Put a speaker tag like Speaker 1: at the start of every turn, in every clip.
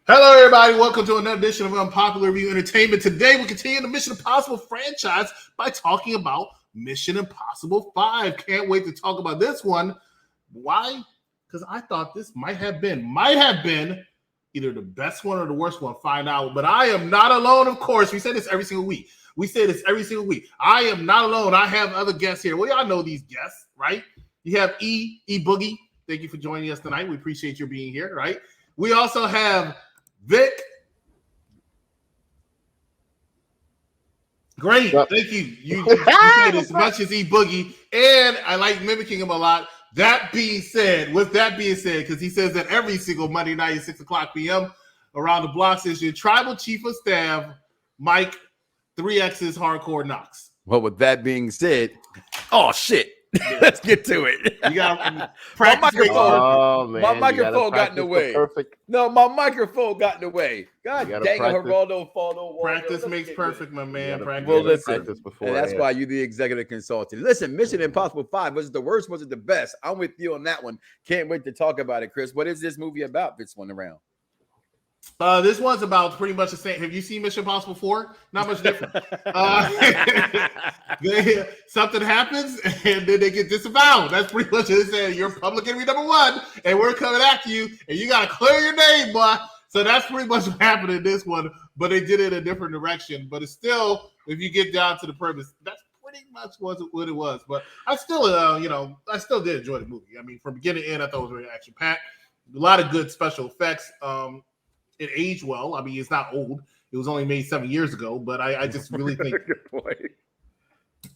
Speaker 1: Hello, everybody. Welcome to another edition of Unpopular Review Entertainment. Today, we continue the Mission Impossible franchise by talking about Mission Impossible 5. Can't wait to talk about this one. Why? Because I thought this might have been either the best one or the worst one. Find out. But I am not alone, of course. We say this every single week. I am not alone. I have other guests here. Well, y'all know these guests, right? You have E Boogie. Thank you for joining us tonight. We appreciate your being here, right? We also have Vic. Great. Thank you. You said as much as E Boogie, and I like mimicking him a lot. With that being said, because he says that every single Monday night at 6 o'clock p.m. around the blocks is your tribal chief of staff, Mike 3X's Hardcore Knox.
Speaker 2: Well, with that being said, oh shit. Let's get to it.
Speaker 1: You got my
Speaker 2: microphone got in the way. No, my microphone got in the way. God dang it, Geraldo.
Speaker 1: Practice makes perfect, my man.
Speaker 2: Practice before. And that's why you're the executive consultant. Listen, Mission Impossible 5, was it the worst? Was it the best? I'm with you on that one. Can't wait to talk about it, Chris. What is this movie about this one around?
Speaker 1: This one's about pretty much the same. Have you seen Mission Impossible 4? Not much different. Something happens and then they get disavowed. That's pretty much it. Said you're public enemy number one, and we're coming after you, and you gotta clear your name, boy. So that's pretty much what happened in this one, but they did it in a different direction. But it's still, if you get down to the premise, that's pretty much what it was. But I still, I still did enjoy the movie. I mean, from beginning to end, I thought it was very action packed. A lot of good special effects. It aged well. I mean, it's not old. It was only made 7 years ago, but I just really think,
Speaker 2: good point.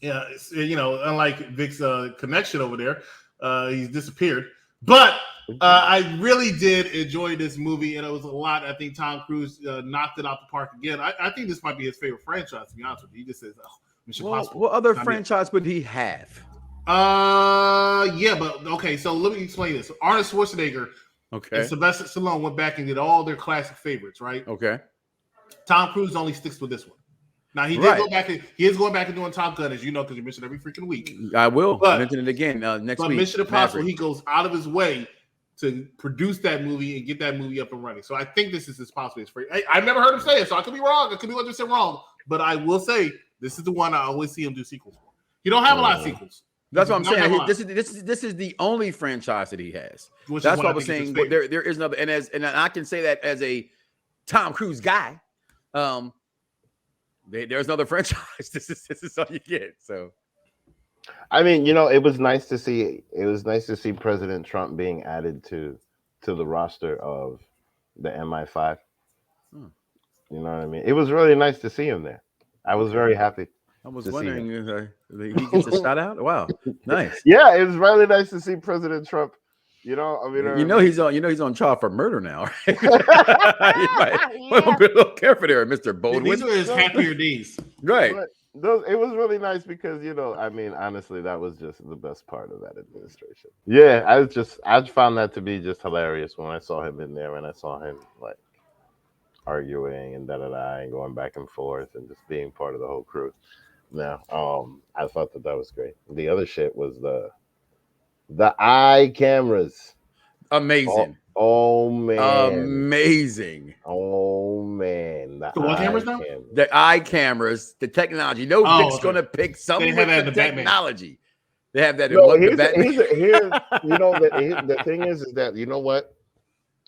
Speaker 1: Yeah, unlike Vic's connection over there, he's disappeared. But I really did enjoy this movie, and it was a lot. I think Tom Cruise knocked it out the park again. I think this might be his favorite franchise, to be honest with you. He just says, Mission Impossible.
Speaker 2: What other franchise would he have?
Speaker 1: Yeah, but okay, so let me explain this. Arnold Schwarzenegger.
Speaker 2: Okay.
Speaker 1: And Sylvester Stallone went back and did all their classic favorites, right?
Speaker 2: Okay.
Speaker 1: Tom Cruise only sticks with this one. Now he did go back. He is going back and doing Top Gun, as you know, because you mentioned every freaking week.
Speaker 2: I will mention it again next week.
Speaker 1: Mission Impossible, he goes out of his way to produce that movie and get that movie up and running. So I think this is his possibly his favorite. I've never heard him say it, so I could be wrong. I could be 100% wrong, but I will say this is the one I always see him do sequels for. He don't have a lot of sequels.
Speaker 2: That's what I'm saying. This is the only franchise that he has. That's what I was saying. There is another, and I can say that as a Tom Cruise guy. There's another franchise. This is all you get. So,
Speaker 3: I mean, it was nice to see. It was nice to see President Trump being added to the roster of the MI5. You know what I mean? It was really nice to see him there. I was very happy.
Speaker 2: I was wondering if he gets a shout out. Wow, nice.
Speaker 3: Yeah, it was really nice to see President Trump. He's
Speaker 2: on trial for murder now. Right? You might be a little careful there, Mr. Baldwin.
Speaker 1: These are his happier days,
Speaker 2: right?
Speaker 3: It was really nice because I mean, honestly, that was just the best part of that administration. Yeah, I found that to be just hilarious when I saw him in there, and I saw him like arguing and and going back and forth and just being part of the whole crew. Now, I thought that was great. The other shit was the eye cameras.
Speaker 2: Amazing.
Speaker 3: Oh man.
Speaker 2: Amazing.
Speaker 3: Oh man.
Speaker 1: The what cameras now?
Speaker 2: The eye cameras, the technology. Vic's gonna pick something with the technology. They have that in
Speaker 3: the thing is that you know what?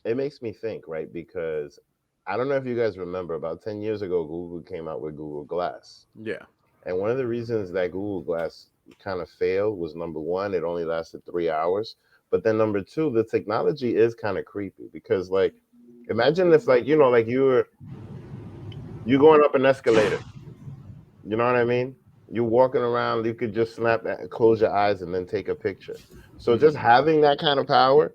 Speaker 3: It makes me think, right? Because I don't know if you guys remember, about 10 years ago, Google came out with Google Glass.
Speaker 2: Yeah.
Speaker 3: And one of the reasons that Google Glass kind of failed was, number one, it only lasted 3 hours. But then number two, the technology is kind of creepy because, like, imagine if, like, you're going up an escalator. You know what I mean? You're walking around, you could just close your eyes and then take a picture. So just having that kind of power,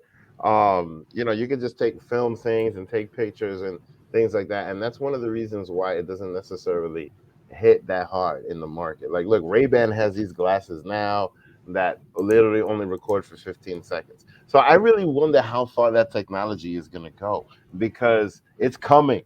Speaker 3: you could just film things and take pictures and things like that. And that's one of the reasons why it doesn't necessarily hit that hard in the market. Like, look, Ray-Ban has these glasses now that literally only record for 15 seconds. So I really wonder how far that technology is going to go because it's coming.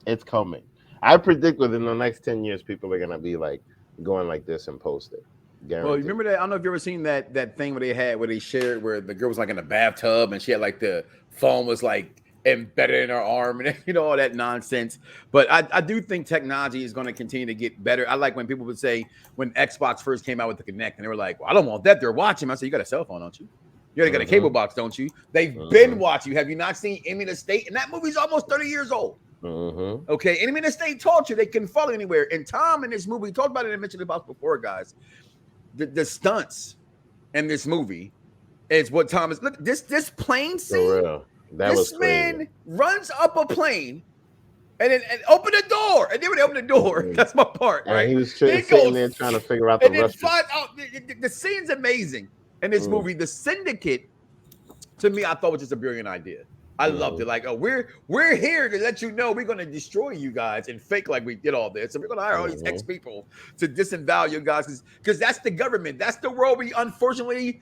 Speaker 3: It's coming. I predict within the next 10 years, people are going to be like going like this and post it. Guaranteed.
Speaker 2: Well, you remember that? I don't know if you ever seen that thing where they shared where the girl was like in a bathtub and she had like the phone was like embedded in our arm and all that nonsense. But I do think technology is going to continue to get better. I like when people would say when Xbox first came out with the Kinect and they were like, well, I don't want that. They're watching. I said, you got a cell phone, don't you? You already got a cable box, don't you? They've been watching you. Have you not seen Enemy of the State? And that movie's almost 30 years old. Okay, Enemy of the State taught you they can follow anywhere. And Tom in this movie, we talked about it and mentioned about before, guys. The stunts in this movie is what Tom is. Look, this plane scene. This man runs up a plane and open the door. And then when they open the door, that's my part. Right?
Speaker 3: He was sitting there trying to figure out the
Speaker 2: the scene's amazing in this movie. The Syndicate, to me, I thought was just a brilliant idea. I loved it. Like, oh, we're here to let you know we're going to destroy you guys and fake like we did all this. And we're going to hire all these ex people to disavow you guys because that's the government. That's the world we unfortunately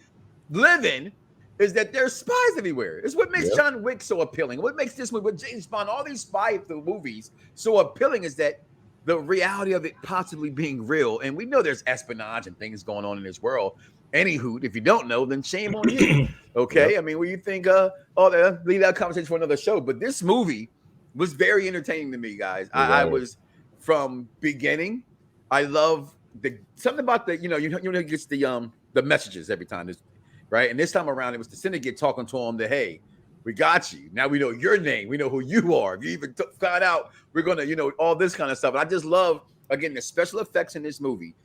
Speaker 2: live in. Is that there's spies everywhere. It's what makes John Wick so appealing. What makes this movie, with James Bond, all these spy movies so appealing is that the reality of it possibly being real. And we know there's espionage and things going on in this world. Anywho, if you don't know, then shame on you. Okay? I mean, when you think, leave that conversation for another show. But this movie was very entertaining to me, guys. I was, from beginning, I love something about gets the messages every time. Right. And this time around, it was the Syndicate talking to him that, hey, we got you. Now we know your name. We know who you are. If you even found out, we're going to, all this kind of stuff. And I just love, again, the special effects in this movie.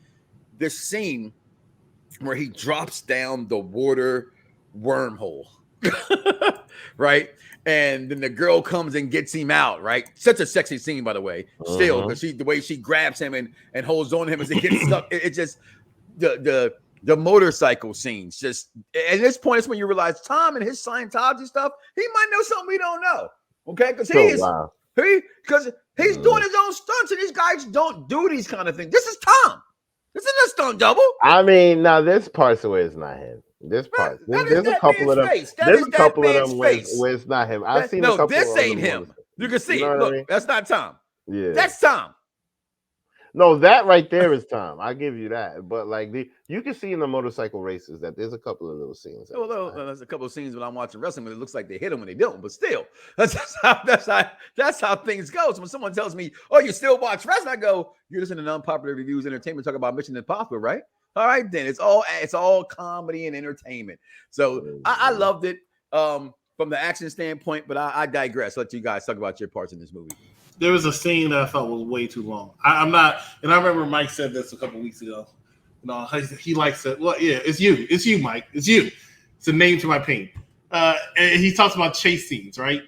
Speaker 2: This scene where he drops down the water wormhole. Right. And then the girl comes and gets him out. Right. Such a sexy scene, by the way. Still, because the way she grabs him and holds on to him as he gets stuck. It just the motorcycle scenes, just at this point, it's when you realize Tom and his Scientology stuff, he might know something we don't know. Okay, because he's doing his own stunts, and these guys don't do these kind of things. This is Tom. This isn't a stunt double.
Speaker 3: I mean, now this part's where it's not him. This part, there's a couple of them. There's a couple of them where it's not him. I've seen a couple.
Speaker 2: This ain't him. You can see it. Look, that's not Tom.
Speaker 3: Yeah,
Speaker 2: that's Tom.
Speaker 3: No, that right there is Tom. I'll give you that. But like you can see in the motorcycle races that there's a couple of little scenes.
Speaker 2: Well, there's a couple of scenes when I'm watching wrestling where it looks like they hit them when they don't. But still, that's how things go. So when someone tells me, "Oh, you still watch wrestling?" I go, "You're listening to Unpopular Reviews Entertainment talk about Mission Impossible, right?" All right, then it's all comedy and entertainment. So I loved it from the action standpoint. But I digress. Let you guys talk about your parts in this movie.
Speaker 1: There was a scene that I felt was way too long. I'm not, and I remember Mike said this a couple weeks ago. He likes it. Well, yeah, it's you, Mike. It's you. It's a name to my pain. And he talks about chase scenes, right?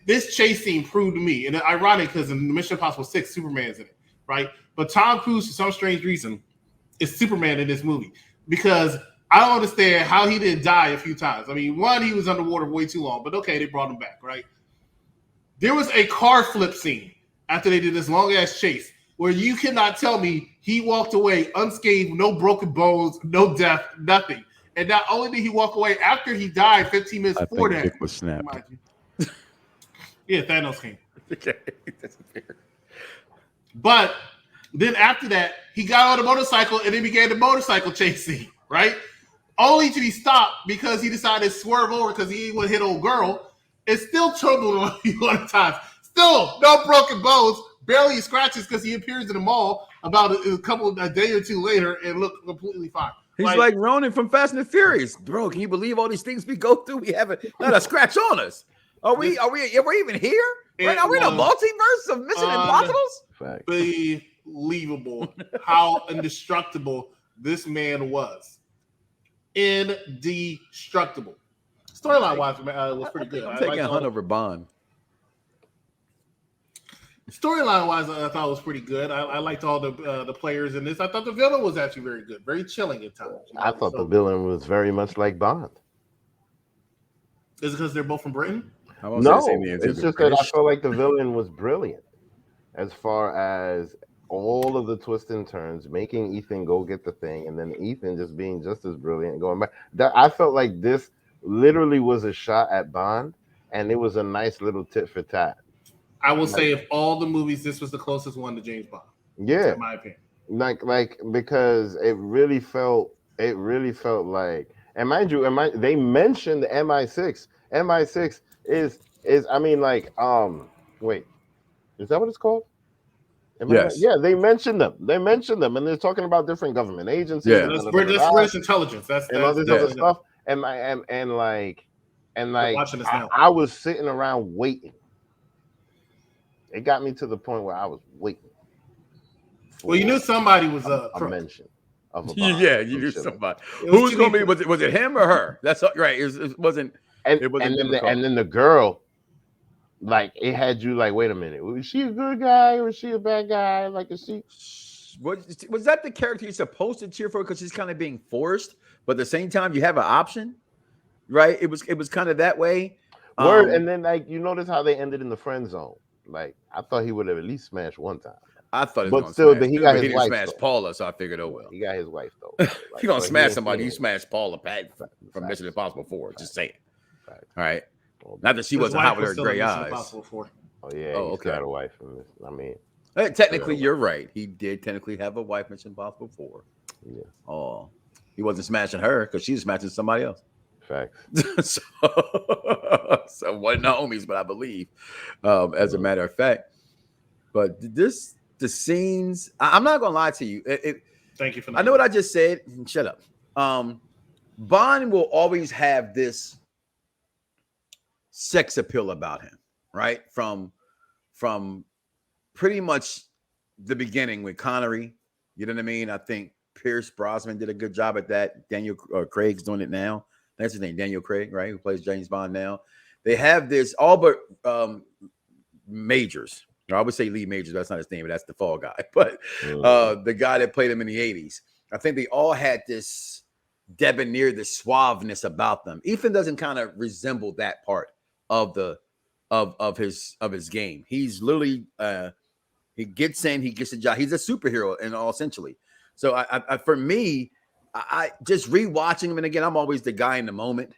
Speaker 1: This chase scene proved to me, and it's ironic because in Mission Impossible 6, Superman's in it, right? But Tom Cruise, for some strange reason, is Superman in this movie because I don't understand how he didn't die a few times. I mean, one, he was underwater way too long, but okay, they brought him back, right? There was a car flip scene after they did this long-ass chase where you cannot tell me he walked away unscathed, no broken bones, no death, nothing. And not only did he walk away after he died 15 minutes before that.
Speaker 2: Dick was snapped.
Speaker 1: Yeah, Thanos came.
Speaker 2: Okay, that's fair.
Speaker 1: But then after that, he got on the motorcycle and then began the motorcycle chase scene, right? Only to be stopped because he decided to swerve over because he didn't want to hit old girl. It's still troubled a lot of times. Still, no broken bones, barely scratches because he appears in the mall about a day or two later and looked completely fine.
Speaker 2: He's like Ronan from Fast and the Furious. Bro, can you believe all these things we go through? We haven't not a scratch on us. Are we even here? Right? Are we in a multiverse of Mission Impossibles?
Speaker 1: Unbelievable how indestructible this man was. Indestructible. Storyline wise, was pretty good.
Speaker 2: I'm taking Hunt over Bond.
Speaker 1: Storyline wise, I thought it was pretty good. I liked all the players in this. I thought the villain was actually very good, very chilling at times.
Speaker 3: I thought the villain was very much like Bond.
Speaker 1: Is it because they're both from Britain?
Speaker 3: No, it's just that I felt like the villain was brilliant as far as all of the twists and turns, making Ethan go get the thing, and then Ethan just being just as brilliant and going back. I felt like this literally was a shot at Bond, and it was a nice little tit for tat.
Speaker 1: I will say, of all the movies, this was the closest one to James Bond.
Speaker 3: Yeah,
Speaker 1: in my opinion.
Speaker 3: Like because it really felt like, and mind you, they mentioned the MI6. MI6 is I mean like wait, is that what it's called? Am I right?
Speaker 2: Yes.
Speaker 3: Yeah, they mentioned them. They mentioned them, and they're talking about different government agencies
Speaker 2: Yeah.
Speaker 3: and
Speaker 1: That's
Speaker 3: da, da, da,
Speaker 1: British,
Speaker 3: da, da,
Speaker 1: intelligence.
Speaker 3: and all
Speaker 1: That's
Speaker 3: this other
Speaker 2: Yeah.
Speaker 3: stuff. And I and like
Speaker 1: They're watching us now.
Speaker 3: I was sitting around waiting. It got me to the point where I was waiting
Speaker 1: Well, you knew
Speaker 3: for
Speaker 1: somebody was
Speaker 3: a
Speaker 1: crook.
Speaker 3: mention of a bond.
Speaker 2: Yeah, you
Speaker 3: Some
Speaker 2: knew
Speaker 3: shit like
Speaker 2: somebody.
Speaker 1: It was
Speaker 2: Who's
Speaker 1: Jimmy
Speaker 2: gonna be?
Speaker 1: Crook.
Speaker 2: Was it him or her? That's right. It wasn't.
Speaker 3: that.
Speaker 2: It wasn't difficult.
Speaker 3: And then the girl, like it had you like, wait a minute, was she a good guy or is she a bad guy? Like, is she?
Speaker 2: Was that the character you're supposed to cheer for because she's kind of being forced, but at the same time you have an option, right? It was kind of that way.
Speaker 3: Word, and then like you notice how they ended in the friend zone. Like I thought he would have at least smashed one time.
Speaker 2: I thought he was
Speaker 3: But
Speaker 2: gonna
Speaker 3: still,
Speaker 2: smash.
Speaker 3: he
Speaker 2: Too,
Speaker 3: got
Speaker 2: but
Speaker 3: his
Speaker 2: he didn't
Speaker 3: wife,
Speaker 2: smash
Speaker 3: though.
Speaker 2: Paula, so I figured, oh well.
Speaker 3: He got his wife though.
Speaker 2: If
Speaker 3: Like,
Speaker 2: you're gonna
Speaker 3: but he
Speaker 2: smash
Speaker 3: ain't
Speaker 2: somebody,
Speaker 3: seen
Speaker 2: you
Speaker 3: it.
Speaker 2: smash Paula Pat from
Speaker 3: Facts.
Speaker 2: Mission Impossible 4. Just saying.
Speaker 3: Facts.
Speaker 2: All right.
Speaker 3: Well,
Speaker 2: Not that she
Speaker 1: His
Speaker 2: wasn't
Speaker 1: wife
Speaker 2: hot with
Speaker 1: was
Speaker 2: her
Speaker 1: still in
Speaker 2: gray
Speaker 1: Mission
Speaker 2: eyes.
Speaker 1: Impossible 4.
Speaker 3: Oh yeah,
Speaker 2: Oh,
Speaker 3: he
Speaker 2: okay.
Speaker 3: still had a wife from this. I mean,
Speaker 2: Technically, you're right. He did technically have a wife, Mission Impossible 4.
Speaker 3: yeah,
Speaker 2: Oh, he wasn't smashing her because she was smashing somebody else.
Speaker 3: facts.
Speaker 2: so one of the homies, but I believe, as a matter of fact. But the scenes, I'm not gonna lie to you.
Speaker 1: Thank you for.
Speaker 2: I know what I just said. Shut up. Bond will always have this sex appeal about him, right? From pretty much the beginning with Connery. You know what I mean? I think Pierce Brosnan did a good job at that. Daniel Craig's doing it now. That's his name, Daniel Craig, right? Who plays James Bond now. They have this all but Majors. Or I would say Lee Majors. That's not his name, but that's the fall guy. But the guy that played him in the 80s. I think they all had this debonair, this suaveness about them. Ethan doesn't kind of resemble that part of the of his game. He's literally he gets in, he gets the job. He's a superhero in all essentially. So I for me, I just rewatching him, and again, I'm always the guy in the moment.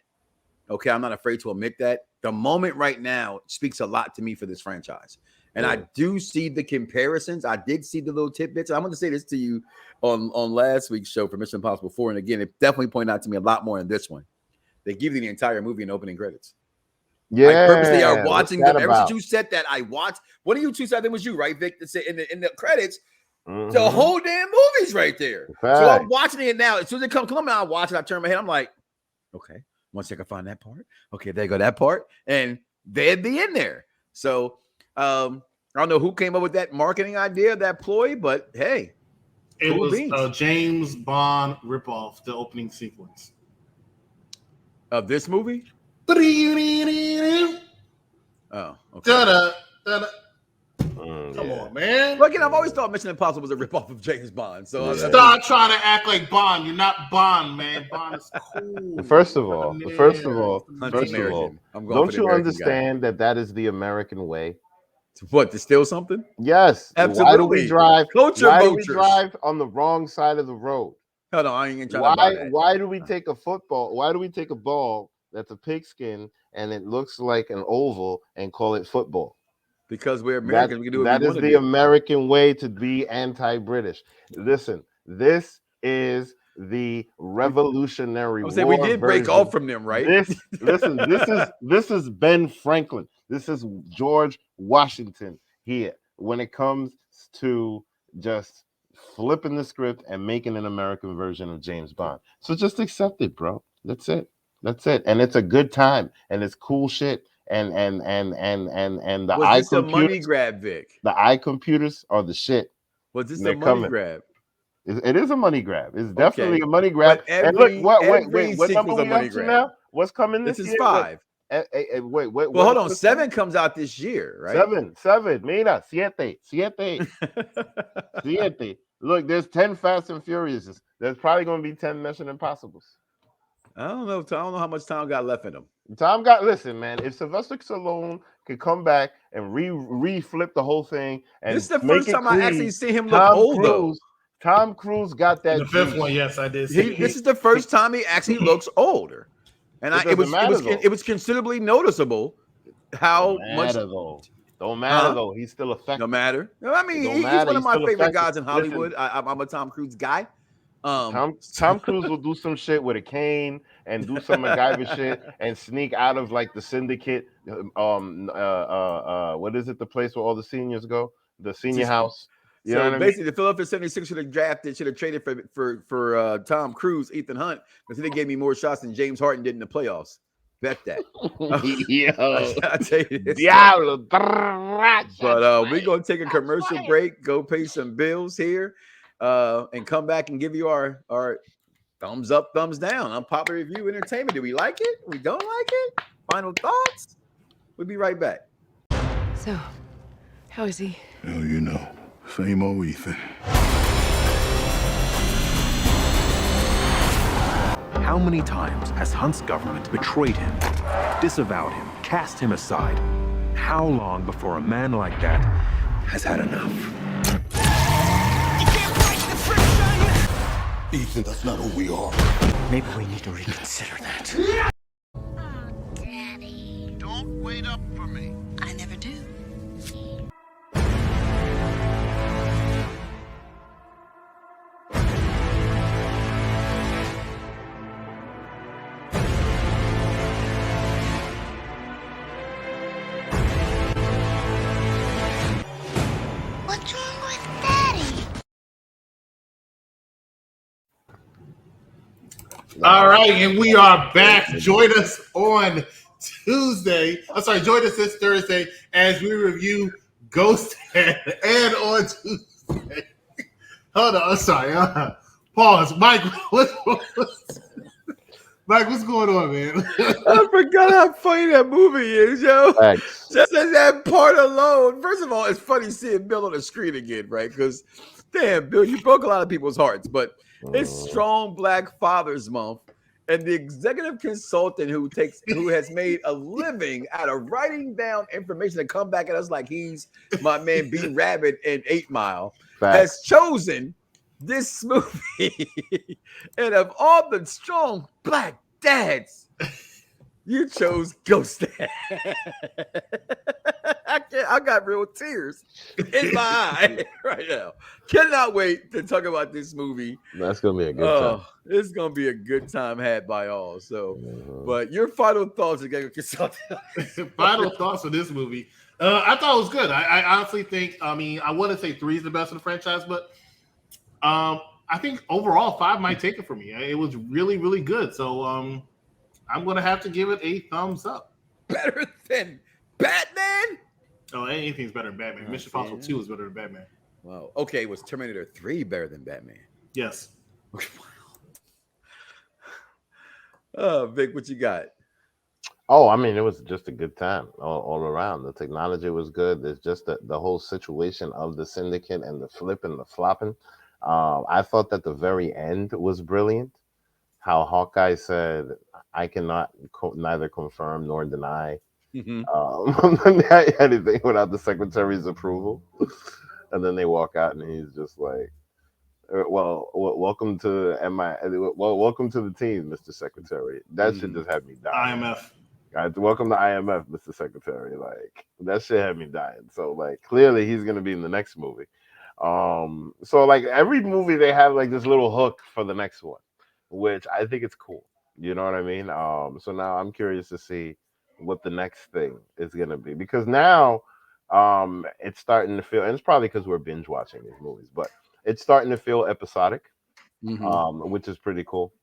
Speaker 2: Okay, I'm not afraid to admit that. The moment right now speaks a lot to me for this franchise. And I do see the comparisons. I did see the little tidbits. I'm going to say this to you on last week's show for Mission Impossible 4. And again, it definitely pointed out to me a lot more in this one. They give you the entire movie in opening credits.
Speaker 3: Yeah,
Speaker 2: I purposely are watching them. Ever
Speaker 3: about?
Speaker 2: since you said that, I watched. One of you two said that was you, right, Vic? To say in the credits,
Speaker 3: Mm-hmm.
Speaker 2: the whole damn movie's right there.
Speaker 3: Fact.
Speaker 2: So I'm watching it now. As soon as it comes on, I watch it. I turn my head. I'm like, okay, once I can find that part. Okay, there go that part, and they'd be in there. So I don't know who came up with that marketing idea, that ploy, but hey,
Speaker 1: it was a James Bond ripoff, the opening sequence
Speaker 2: of this movie.
Speaker 1: Oh,
Speaker 2: okay.
Speaker 1: Come on, man.
Speaker 2: Well, again, I've always thought Mission Impossible was a ripoff of James Bond. So
Speaker 1: stop trying to act like Bond. You're not Bond, man. Bond is cool.
Speaker 3: First of all, don't you understand that is the American way?
Speaker 2: What, to steal something?
Speaker 3: Yes.
Speaker 2: Absolutely.
Speaker 3: Why do we drive?
Speaker 2: Culture
Speaker 3: do we drive on the wrong side of the road?
Speaker 2: Hold on, I ain't trying to buy that.
Speaker 3: Why do we take a football? Why do we take a ball that's a pigskin and it looks like an oval and call it football?
Speaker 2: Because we're Americans, we can do what
Speaker 3: that
Speaker 2: we
Speaker 3: is the American way to be anti-British. Listen, this is the Revolutionary War.
Speaker 2: We did break off from them, right?
Speaker 3: This is Ben Franklin. This is George Washington here when it comes to just flipping the script and making an American version of James Bond. So just accept it, bro. That's it. And it's a good time and it's cool shit. And the
Speaker 2: was this a money grab, Vic?
Speaker 3: The eye computers are the shit.
Speaker 2: Was this a money grab?
Speaker 3: It is a money grab. It's definitely a money grab. And look, wait, what number we up to now? What's coming this year?
Speaker 2: This is 5.
Speaker 3: Wait.
Speaker 2: Well, hold on. 7 comes out this year, right?
Speaker 3: 7. Mira, siete. Look, there's 10 Fast and Furious. There's probably going to be 10 Mission Impossibles.
Speaker 2: I don't know how much time got left in them.
Speaker 3: Listen, man, if Sylvester Stallone could come back and re-flip the whole thing, and
Speaker 2: this is the first time I actually see him look old, though.
Speaker 3: Tom Cruise got that.
Speaker 1: The 5th one, yes, I did.
Speaker 2: This is the first time he actually looks older, and it was considerably noticeable how much.
Speaker 3: Don't matter though. He's still effective.
Speaker 2: No matter. I mean, he's one of my favorite guys in Hollywood. I'm a Tom Cruise guy.
Speaker 3: Tom Cruise will do some shit with a cane and do some MacGyver shit and sneak out of like the syndicate. What is it? The place where all the seniors go, the senior house. You know
Speaker 2: So
Speaker 3: what I mean?
Speaker 2: basically, the Philadelphia 76 should have traded for Tom Cruise, Ethan Hunt, because they gave me more shots than James Harden did in the playoffs. Bet that.
Speaker 3: Yo,
Speaker 2: I tell you this.
Speaker 3: Diablo.
Speaker 2: But we're gonna take a commercial break, go pay some bills here, and come back and give you our thumbs up, thumbs down. Unpopular review entertainment. Do we like it? We don't like it? Final thoughts? We'll be right back.
Speaker 4: So, how is he?
Speaker 5: Well, you know, same old Ethan.
Speaker 6: How many times has Hunt's government betrayed him, disavowed him, cast him aside? How long before a man like that has had enough?
Speaker 5: Ethan, that's not who we are.
Speaker 6: Maybe we need to reconsider that.
Speaker 7: Daddy.
Speaker 5: Don't wait up for me.
Speaker 7: I never do. What's wrong with Daddy?
Speaker 1: All right, and we are back. Join us on Tuesday. Join us this Thursday as we review Ghosthead. And on Tuesday. Hold on, I'm sorry. Pause. Mike, Mike, what's going on, man?
Speaker 2: I forgot how funny that movie is, yo.
Speaker 3: Thanks.
Speaker 2: Just as that part alone. First of all, it's funny seeing Bill on the screen again, right? Because, damn, Bill, you broke a lot of people's hearts. But it's Strong Black Fathers Month, and the executive consultant who has made a living out of writing down information and come back at us like he's my man B Rabbit in 8 Mile has chosen this movie. And of all the strong black dads, you chose Ghost Dad. I got real tears in my eye right now. Cannot wait to talk about this movie.
Speaker 3: That's gonna be a good time.
Speaker 2: It's gonna be a good time had by all. So, but your final thoughts again,
Speaker 1: Final thoughts on this movie. I thought it was good. I honestly think. I mean, I want to say 3 is the best in the franchise, but I think overall 5 might take it for me. It was really, really good. So I'm gonna have to give it a thumbs up.
Speaker 2: Better than Batman?
Speaker 1: Oh, anything's better than Batman. Mission Impossible 2 is better than Batman.
Speaker 2: Wow. Okay, was Terminator 3 better than Batman?
Speaker 1: Yes.
Speaker 2: Wow. Vic, what you got?
Speaker 3: Oh, I mean, it was just a good time all around. The technology was good. There's just the whole situation of the syndicate and the flip and the flopping. I thought that the very end was brilliant. How Hawkeye said, I cannot neither confirm nor deny anything without the secretary's approval. And then they walk out and he's just like, well, welcome to welcome to the team, Mr. Secretary. That shit just had me dying.
Speaker 1: IMF.
Speaker 3: Welcome to IMF, Mr. Secretary. Like, that shit had me dying. So like, clearly he's gonna be in the next movie. So like every movie they have like this little hook for the next one, which I think it's cool. You know what I mean? So now I'm curious to see what the next thing is gonna be, because now it's starting to feel, and it's probably because we're binge watching these movies, but it's starting to feel episodic, which is pretty cool.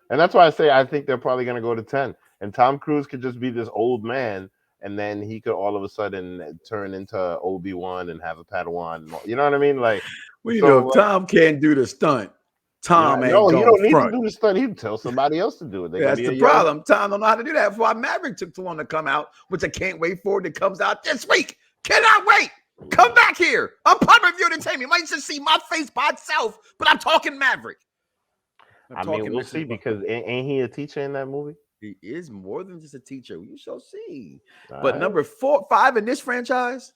Speaker 3: And that's why I say I think they're probably gonna go to 10. And Tom Cruise could just be this old man, and then he could all of a sudden turn into Obi-Wan and have a Padawan. You know what I mean? Like,
Speaker 2: we know if Tom can't do the stunt, Tom ain't
Speaker 3: no, he don't need
Speaker 2: front.
Speaker 3: to do the stunt. He'd tell somebody else to do it.
Speaker 2: That's the problem. Tom don't know how to do that. That's why Maverick took too long to come out, which I can't wait for. It comes out this week. Cannot wait. Come back here. I'm part of your entertainment. You might just see my face by itself, but I'm talking Maverick.
Speaker 3: I mean, we'll see, because ain't he a teacher in that movie?
Speaker 2: He is more than just a teacher. You shall see.
Speaker 3: All
Speaker 2: But
Speaker 3: right.
Speaker 2: number 5 in this franchise,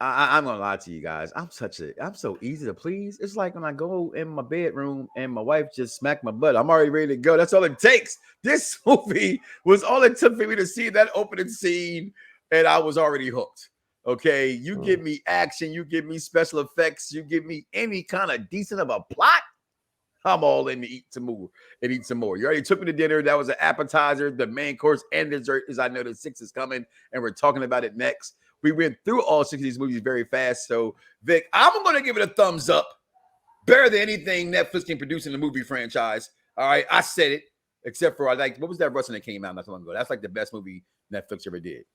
Speaker 2: I'm gonna lie to you guys. I'm so easy to please. It's like when I go in my bedroom and my wife just smacked my butt. I'm already ready to go. That's all it takes. This movie was all it took for me to see that opening scene, and I was already hooked. Okay, you give me action, you give me special effects, you give me any kind of decent of a plot. I'm all in to eat some more and eat some more. You already took me to dinner. That was an appetizer. The main course and dessert is I know the 6 is coming, and we're talking about it next. We went through all 6 of these movies very fast. So, Vic, I'm going to give it a thumbs up. Better than anything Netflix can produce in the movie franchise. All right, I said it. Except for what was that wrestling that came out not so long ago? That's like the best movie Netflix ever did.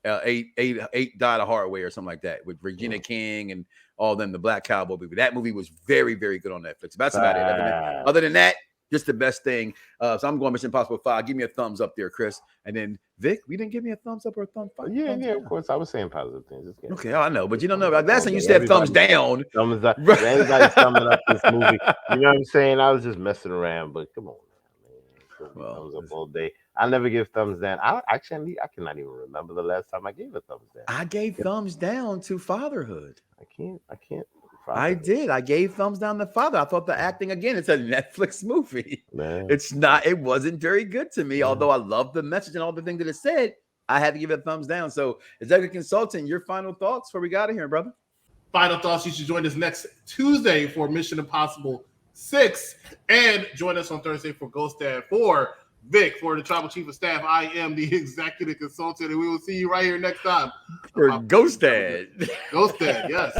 Speaker 2: Eight died a hard way or something like that with Regina King and all them. The Black Cowboy movie. That movie was very, very good on Netflix. That's about it. Other than that, just the best thing. So I'm going Mission Impossible 5. Give me a thumbs up there, Chris. And then Vic, we didn't give me a thumbs up or a thumbs up.
Speaker 3: Yeah, of course. I was saying positive things.
Speaker 2: Okay, I know, but you don't know. Last time you said thumbs down.
Speaker 3: Thumbs up. Everybody's thumbing up this movie. You know what I'm saying? I was just messing around, but come on, man. Thumbs up all day. I never give thumbs down. I cannot even remember the last time I gave a thumbs down.
Speaker 2: I gave thumbs down to Fatherhood.
Speaker 3: I can't.
Speaker 2: I did. I gave thumbs down to Father. I thought the acting, again, it's a Netflix movie.
Speaker 3: Man.
Speaker 2: It wasn't very good to me, although I love the message and all the things that it said. I had to give it a thumbs down. So, Executive Consultant, your final thoughts before we got out of here, brother?
Speaker 1: Final thoughts. You should join us next Tuesday for Mission Impossible 6, and join us on Thursday for Ghost Dad. For Vic, for the Tribal Chief of Staff, I am the Executive Consultant, and we will see you right here next time.
Speaker 2: For Ghost Dad.
Speaker 1: Ghost Dad, yes.